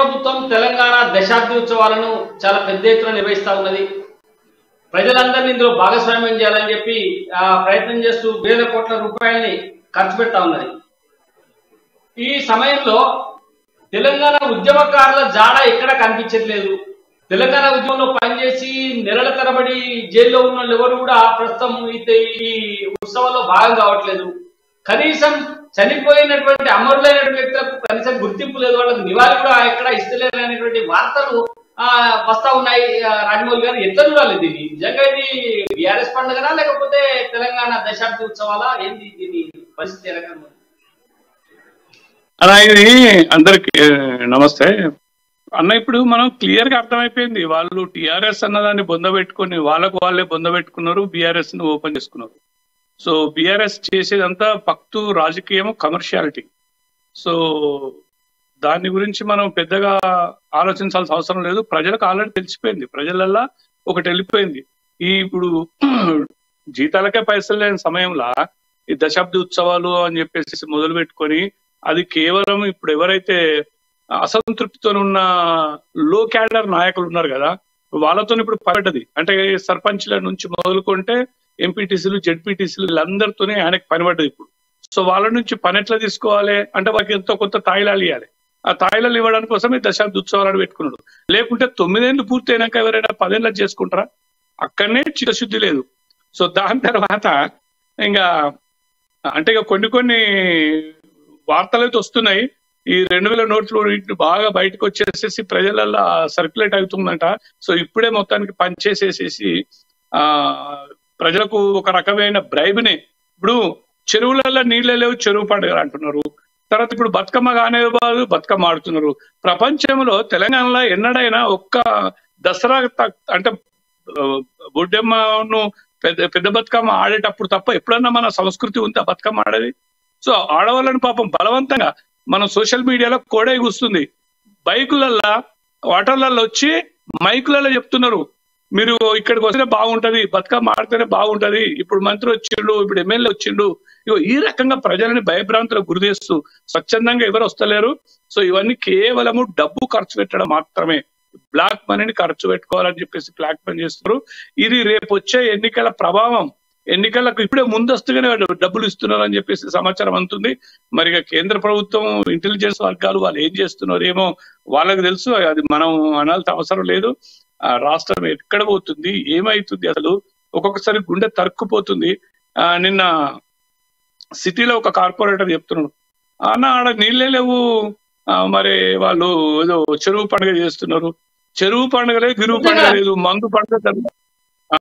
ప్రభుత్వం తెలంగాణ దశాబ్ది ఉత్సవాలను చాలా పెద్ద ఎత్తున నిర్వహిస్తా ఉన్నది. ప్రజలందరినీ ఇందులో భాగస్వామ్యం చేయాలని చెప్పి ప్రయత్నం చేస్తూ వేల కోట్ల రూపాయలని ఖర్చు పెడతా ఉన్నది. ఈ సమయంలో తెలంగాణ ఉద్యమకారుల జాడ ఎక్కడ కనిపించట్లేదు. తెలంగాణ ఉద్యమంలో పనిచేసి నెలల తరబడి జైల్లో ఉన్న వాళ్ళు ఎవరు కూడా ప్రస్తుతం ఈ ఉత్సవాల్లో భాగం కావట్లేదు. కనీసం చనిపోయినటువంటి అమరులైనటువంటి వ్యక్తులకు కనీసం గుర్తింపు లేదు, వాళ్ళకి నివాళి కూడా ఎక్కడ ఇస్తలేరు అనేటువంటి వార్తలు వస్తా ఉన్నాయి. రాజమౌళి గారు ఎట్లా చూడాలి దీన్ని? నిజంగా ఇది బీఆర్ఎస్ పండుగనా లేకపోతే తెలంగాణ దశాబ్ది ఉత్సవాలా? ఏంది దీని పరిస్థితి? ఏ రకంగా అలా ఇది అందరికి నమస్తే అన్న. ఇప్పుడు మనం క్లియర్ గా అర్థమైపోయింది, వాళ్ళు టిఆర్ఎస్ అన్నదాన్ని బొందబెట్టుకుని వాళ్ళకు వాళ్ళే బొందబెట్టుకున్నారు, బీఆర్ఎస్ ను ఓపెన్ చేసుకున్నారు. సో బీఆర్ఎస్ చేసేదంతా పక్తు రాజకీయం, కమర్షియాలిటీ. సో దాని గురించి మనం పెద్దగా ఆలోచించాల్సిన అవసరం లేదు. ప్రజలకు ఆల్రెడీ తెలిసిపోయింది, ప్రజలల్లా ఒకటి వెళ్ళిపోయింది. ఇప్పుడు జీతాలకే పైసలు లేని సమయంలో ఈ దశాబ్ది ఉత్సవాలు అని చెప్పేసి మొదలు పెట్టుకొని అది కేవలం ఇప్పుడు ఎవరైతే అసంతృప్తితో ఉన్న లో క్యాడర్ నాయకులు ఉన్నారు కదా, వాళ్ళతో ఇప్పుడు పడ్డది. అంటే సర్పంచ్ల నుంచి మొదలుకుంటే ఎంపీటీసీలు, జెడ్పీటీసీలు వీళ్ళందరితోనే ఆయనకు పనిపడ్డది ఇప్పుడు. సో వాళ్ళ నుంచి పని ఎట్లా తీసుకోవాలి అంటే వాళ్ళకి ఎంతో కొంత తాయిలాలు ఇవ్వాలి. ఆ తాయిలాలు ఇవ్వడానికి కోసమే దశాబ్ది ఉత్సవాలను పెట్టుకున్నాడు. లేకుంటే 9 ఏళ్ళు పూర్తయినాక ఎవరైనా 10 ఏళ్ళకి చేసుకుంటారా? అక్కడనే చిత్తశుద్ధి లేదు. సో దాని తర్వాత ఇంకా అంటే ఇక కొన్ని వార్తలు అయితే వస్తున్నాయి. ఈ 2000 నోట్లు వీటిని బాగా బయటకు వచ్చేసేసి ప్రజలల్లో సర్క్యులేట్ అవుతుందంట. సో ఇప్పుడే మొత్తానికి పనిచేసేసేసి ప్రజలకు ఒక రకమైన బ్రైబ్నే. ఇప్పుడు చెరువులలో నీళ్ళే లేవు, చెరువు పండుగలు అంటున్నారు. తర్వాత ఇప్పుడు బతుకమ్మ కానే వాళ్ళు బతుకమ్మ ఆడుతున్నారు. ప్రపంచంలో తెలంగాణలో ఎన్నడైనా ఒక్క దసరా అంటే బొడ్డెమ్మను పెద్ద బతుకమ్మ ఆడేటప్పుడు తప్ప ఎప్పుడన్నా మన సంస్కృతి ఉందా బతుకమ్మ ఆడేది? సో ఆడవాళ్ళని పాపం బలవంతంగా మనం సోషల్ మీడియాలో కోడే కూస్తుంది. బైకులల్లో వాటర్లలో వచ్చి మైకులలో చెప్తున్నారు, మీరు ఇక్కడికి వస్తే బాగుంటది, బతుకమ్మ ఆడితేనే బాగుంటది, ఇప్పుడు మంత్రి వచ్చిండు, ఇప్పుడు ఎమ్మెల్యే వచ్చిండు. ఇగో ఈ rకంగా ప్రజలని భయభ్రాంతులకు గురి చేస్తూ స్వచ్ఛందంగా ఎవరు వస్తలేరు. సో ఇవన్నీ కేవలము డబ్బు ఖర్చు పెట్టడం మాత్రమే, బ్లాక్ మనీని ఖర్చు పెట్టుకోవాలని చెప్పేసి బ్లాక్ మనీ చేస్తారు. ఇది రేపు వచ్చే ఎన్నికల ప్రభావం, ఎన్నికలకు ఇప్పుడే ముందస్తుగానే డబ్బులు ఇస్తున్నారు అని చెప్పేసి సమాచారం అందుతుంది. మరి కేంద్ర ప్రభుత్వం ఇంటెలిజెన్స్ వర్గాలు వాళ్ళు ఏం చేస్తున్నారు ఏమో వాళ్ళకి తెలుసు, అది మనం అనాల్సిన అవసరం లేదు. రాష్ట్రం ఎక్కడ పోతుంది, ఏమైతుంది, అసలు ఒక్కొక్కసారి గుండె తరుక్కుపోతుంది. నిన్న సిటీలో ఒక కార్పొరేటర్ చెప్తున్నాడు, అన్న ఆడ నీళ్ళే లేవు, మరి వాళ్ళు ఏదో చెరువు పండుగ చేస్తున్నారు. చెరువు పండుగ లేదు, గిరువు పండుగ లేదు, మందు పండుగ